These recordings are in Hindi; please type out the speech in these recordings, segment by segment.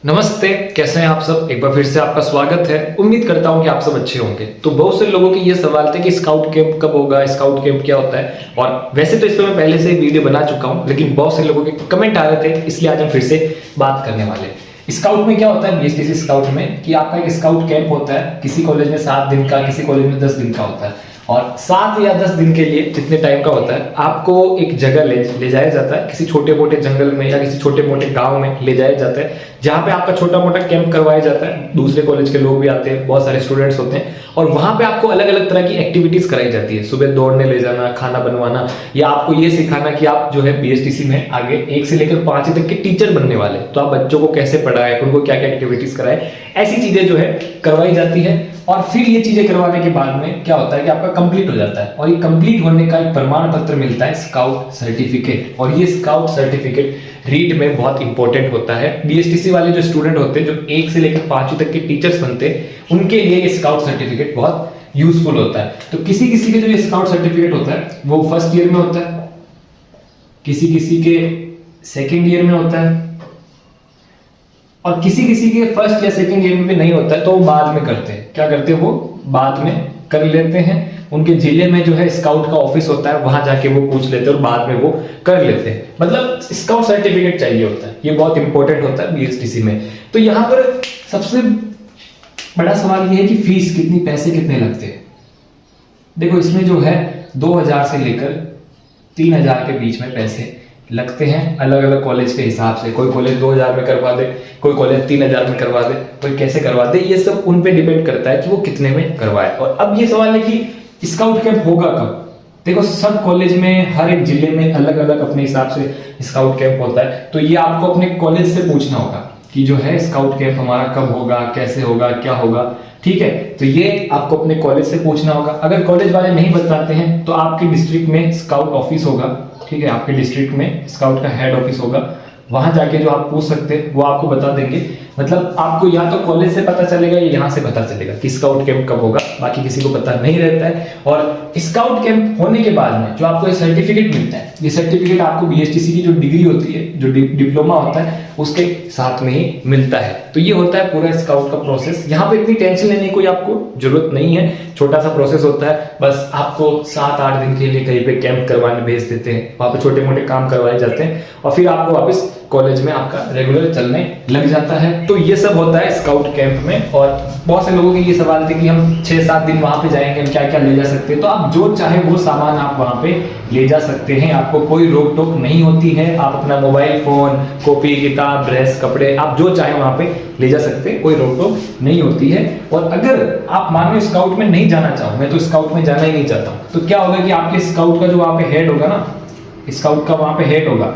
नमस्ते, कैसे हैं आप सब। एक बार फिर से आपका स्वागत है। उम्मीद करता हूं कि आप सब अच्छे होंगे। तो बहुत से लोगों के ये सवाल थे कि स्काउट कैंप कब होगा, स्काउट कैंप क्या होता है। और वैसे तो इस पर मैं पहले से वीडियो बना चुका हूं, लेकिन बहुत से लोगों के कमेंट आ रहे थे, इसलिए आज हम फिर से बात करने वाले हैं। स्काउट में क्या होता है, बीएसटीसी स्काउट में, कि आपका एक स्काउट कैंप होता है। किसी कॉलेज में 7 दिन का, किसी कॉलेज में 10 दिन का होता है। और 7 या 10 दिन के लिए जितने टाइम का होता है, आपको एक जगह ले जाया जाता है, किसी छोटे मोटे जंगल में या किसी छोटे मोटे गांव में ले जाया जाता है, जहां पे आपका छोटा मोटा कैंप करवाया जाता है। दूसरे कॉलेज के लोग भी आते हैं, बहुत सारे स्टूडेंट्स होते हैं, और वहां पे आपको अलग अलग तरह की एक्टिविटीज कराई जाती है। सुबह दौड़ने ले जाना, खाना बनवाना, या आपको ये सिखाना कि आप जो है बीएसटीसी में आगे 1 से लेकर 5 तक के टीचर बनने वाले, तो आप बच्चों को कैसे पढ़ाए, उनको क्या क्या एक्टिविटीज कराए, ऐसी चीजें जो है करवाई जाती है। और फिर ये चीजें करवाने के बाद में क्या होता है कि आपका कंप्लीट हो जाता है, और ये कंप्लीट होने का एक प्रमाण पत्र मिलता है, स्काउट सर्टिफिकेट। और ये स्काउट सर्टिफिकेट रीट में बहुत इंपॉर्टेंट होता है। बीएसटीसी वाले जो स्टूडेंट होते हैं, जो 1 से लेकर 5 तक के टीचर्स बनते हैं, उनके लिए ये स्काउट सर्टिफिकेट बहुत यूजफुल होता है। तो किसी किसी के जो ये स्काउट सर्टिफिकेट होता है वो फर्स्ट ईयर में होता है, किसी किसी के सेकेंड ईयर में होता है, और किसी किसी के फर्स्ट या सेकंड ईयर में भी नहीं होता है, तो वो बाद में करते हैं। क्या करते हैं, वो बाद में कर लेते हैं। उनके जिले में जो है स्काउट का ऑफिस होता है, वहां जाके वो पूछ लेते हैं और बाद में वो कर लेते हैं। मतलब स्काउट सर्टिफिकेट चाहिए होता है, ये बहुत इंपॉर्टेंट होता है बीएसटीसी में। तो यहाँ पर सबसे बड़ा सवाल ये है कि फीस कितनी, पैसे कितने लगते हैं। देखो, इसमें जो है 2000 से लेकर 3000 के बीच में पैसे लगते हैं, अलग अलग कॉलेज के हिसाब से। कोई कॉलेज 2000 में करवा दे, कोई कॉलेज 3000 में करवा दे, कोई कैसे करवा दे, ये सब उन पे डिपेंड करता है कि वो कितने में करवाए। और अब ये सवाल है कि स्काउट कैंप होगा कब। देखो, सब कॉलेज में, हर एक जिले में अलग अलग अपने हिसाब से स्काउट कैंप होता है। तो ये आपको अपने कॉलेज से पूछना होगा कि जो है स्काउट कैंप हमारा कब होगा, कैसे होगा, क्या होगा। ठीक है, तो ये आपको अपने कॉलेज से पूछना होगा। अगर कॉलेज वाले नहीं बताते हैं तो आपके डिस्ट्रिक्ट में स्काउट ऑफिस होगा। ठीक है, आपके डिस्ट्रिक्ट में स्काउट का हेड ऑफिस होगा, वहां जाके जो आप पूछ सकते हैं वो आपको बता देंगे। मतलब आपको या तो कॉलेज से पता चलेगा या यहाँ से पता चलेगा कि स्काउट कैंप कब होगा, बाकी किसी को पता नहीं रहता है। और स्काउट कैंप होने के बाद में जो आपको ये सर्टिफिकेट मिलता है, ये सर्टिफिकेट आपको बीएसटीसी की जो डिग्री होती है, जो डिप्लोमा होता है, उसके साथ में ही मिलता है। तो ये होता है पूरा स्काउट का प्रोसेस। यहाँ पे इतनी टेंशन लेने की कोई आपको जरूरत नहीं है, छोटा सा प्रोसेस होता है। बस आपको 7-8 दिन के लिए कहीं पे कैंप करवाने भेज देते हैं, वहां पे छोटे मोटे काम करवाए जाते हैं, और फिर आपको वापस कॉलेज में आपका रेगुलर चलने लग जाता है। तो ये सब होता है स्काउट कैंप में। और बहुत से लोगों के ये सवाल थे कि हम 6-7 दिन वहां पे जाएंगे, हम क्या क्या ले जा सकते हैं। तो आप जो चाहे वो सामान आप वहां पे ले जा सकते हैं, आपको कोई रोक टोक नहीं होती है। आप अपना मोबाइल फोन, कॉपी, किताब, ड्रेस, कपड़े, आप जो चाहे वहां पे ले जा सकते हैं, कोई रोक टोक नहीं होती है। और अगर आप मान लो स्काउट में नहीं जाना चाहो, मैं तो स्काउट में जाना ही नहीं चाहता हूं, तो क्या होगा कि आपके स्काउट का जो वहां पे हेड होगा ना, स्काउट का वहां पे हेड होगा,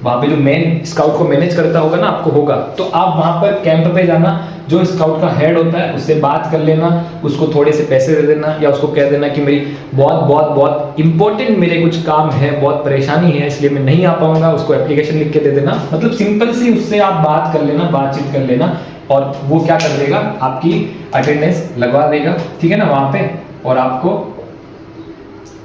वहां पे जो मेन स्काउट को मैनेज करता होगा ना, आपको होगा, तो आप वहां पर कैंप पे जाना, जो स्काउट का हेड होता है उससे बात कर लेना, उसको थोड़े से पैसे दे देना, या उसको कह देना कि मेरी बहुत बहुत बहुत इंपॉर्टेंट मेरे कुछ काम है, बहुत परेशानी है, इसलिए मैं नहीं आ पाऊंगा। उसको एप्लीकेशन लिख के दे देना। मतलब सिंपल सी उससे आप बात कर लेना, बातचीत कर लेना, और वो क्या कर देगा, आपकी अटेंडेंस लगवा देगा। ठीक है ना, वहां पे, और आपको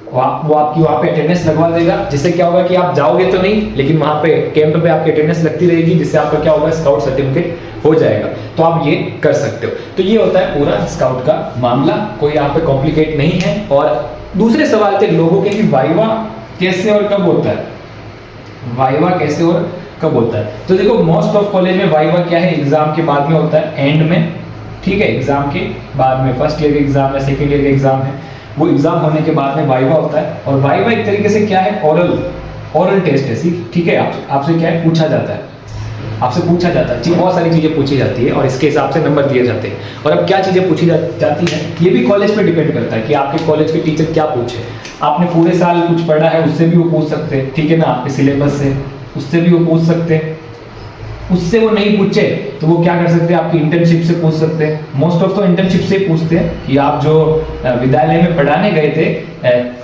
वो आपकी वहां पे अटेंडेंस लगवा देगा, जिससे क्या होगा कि आप जाओगे तो नहीं, लेकिन वहां पे कैंप पे आपकी अटेंडेंस लगती रहेगी, जिससे आपका क्या होगा, स्काउट सर्टिफिकेट हो जाएगा। तो आप ये कर सकते हो। तो ये होता है पूरा स्काउट का मामला, कोई यहाँ पे कॉम्प्लिकेट नहीं है। और दूसरे सवाल थे लोगों के कि वाइवा कैसे और कब होता है, वाइवा कैसे और कब होता है। तो देखो, मोस्ट ऑफ कॉलेज में वाइवा क्या है, एग्जाम के बाद में होता है, एंड में। ठीक है, एग्जाम के बाद में, फर्स्ट ईयर का एग्जाम है, सेकेंड ईयर का एग्जाम है, वो एग्जाम होने के बाद में वाइवा होता है। और वाइवा एक तरीके से क्या है, ओरल टेस्ट है। ठीक है, आपसे क्या है, पूछा जाता है, आपसे पूछा जाता है, बहुत सारी चीजें पूछी जाती है, और इसके हिसाब से नंबर दिए जाते हैं। और अब क्या चीजें पूछी जाती है, ये भी कॉलेज पे डिपेंड करता है कि आपके कॉलेज के टीचर क्या पूछे। आपने पूरे साल कुछ पढ़ा है, उससे भी वो पूछ सकते हैं। ठीक है ना, आपके सिलेबस से, उससे भी वो पूछ सकते हैं। उससे वो नहीं पूछे तो वो क्या कर सकते हैं, आपकी इंटर्नशिप से पूछ सकते हैं। मोस्ट ऑफ तो इंटर्नशिप से पूछते हैं कि आप जो विद्यालय में पढ़ाने गए थे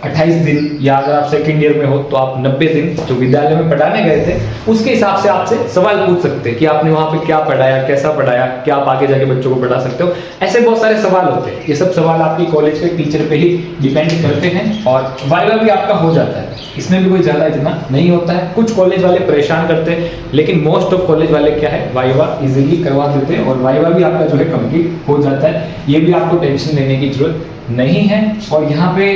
28 दिन, या अगर आप सेकेंड ईयर में हो तो आप 90 दिन जो विद्यालय में पढ़ाने गए थे, उसके हिसाब से आपसे सवाल पूछ सकते हैं कि आपने वहां पे क्या पढ़ाया, कैसा पढ़ाया, क्या आप आगे जाके बच्चों को पढ़ा सकते हो। ऐसे बहुत सारे सवाल होते हैं। ये सब सवाल आपकी कॉलेज के टीचर पे ही डिपेंड करते हैं। और वाइवा भी आपका हो जाता है, इसमें भी कोई ज्यादा इतना नहीं होता है। कुछ कॉलेज वाले परेशान करते हैं, लेकिन मोस्ट ऑफ कॉलेज वाले क्या है, वाइवा इजीली इजीली करवा देते हैं और वाइवा भी आपका जो है कंप्लीट हो जाता है। ये भी आपको टेंशन लेने की जरूरत नहीं है। और यहाँ पे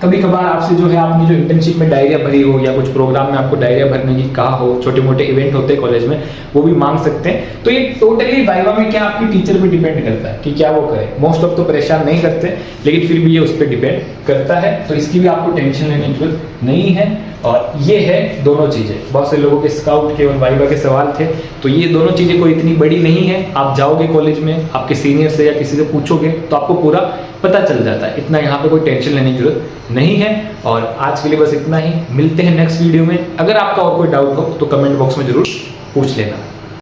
कभी कभार आपसे जो है आपने जो इंटर्नशिप में डायरिया भरी हो या कुछ प्रोग्राम में आपको डायरिया भरने की कहा हो, छोटे मोटे इवेंट होते हैं कॉलेज में, वो भी मांग सकते हैं। तो ये टोटली वाइवा में क्या आपकी टीचर पे डिपेंड करता है कि क्या वो करे। मोस्ट ऑफ तो परेशान नहीं करते, लेकिन फिर भी ये उस पर डिपेंड करता है। तो इसकी भी आपको टेंशन लेने की जरूरत नहीं है। और ये है दोनों चीजें। बहुत से लोगों के स्काउट के और वाइवा के सवाल थे, तो ये दोनों चीजें कोई इतनी बड़ी नहीं है। आप जाओगे कॉलेज में, आपके सीनियर से या किसी से पूछोगे तो आपको पूरा पता चल जाता है। इतना यहाँ पे कोई टेंशन लेने की जरूरत नहीं है। और आज के लिए बस इतना ही। मिलते हैं नेक्स्ट वीडियो में। अगर आपका और कोई डाउट हो तो कमेंट बॉक्स में जरूर पूछ लेना।